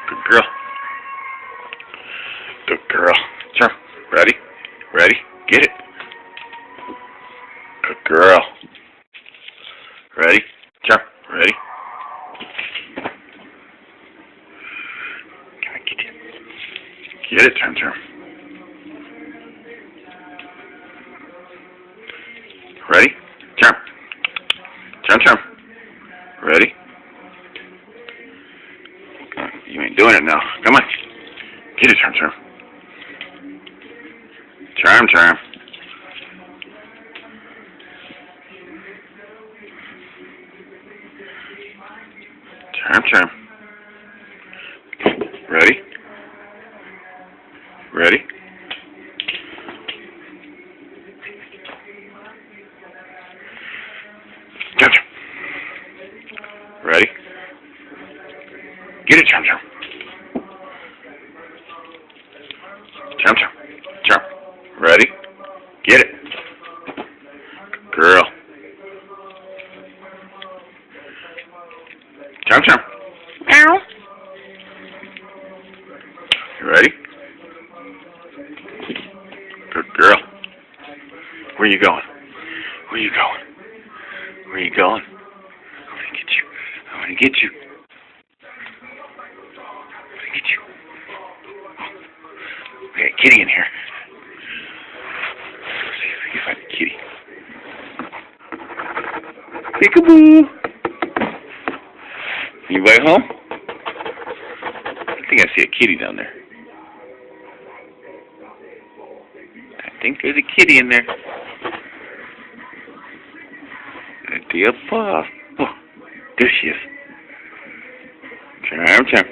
Good girl. Good girl. Charm. Ready? Ready? Get it. Good girl. Ready? Charm. Ready? Can I get it? Get it, Charm Charm. Ready? Charm. Charm Charm. Ready? You ain't doing it now. Come on. Get it, Charm Charm. Charm Charm. Charm Charm. Ready? Ready? Charm Charm. Ready? Get it, Charm Charm. Charm Charm. Charm. Ready? Get it. Girl. Charm Charm. Ow. You ready? Good girl. Where you going? Where you going? Where you going? I want to get you. I want to get you. I want to get you. We got a kitty in here. Let's see if we can find a kitty. Peekaboo. Anybody home? I think I see a kitty down there. I think there's a kitty in there. Dear Pa. Oh, there she is. Charm Charm.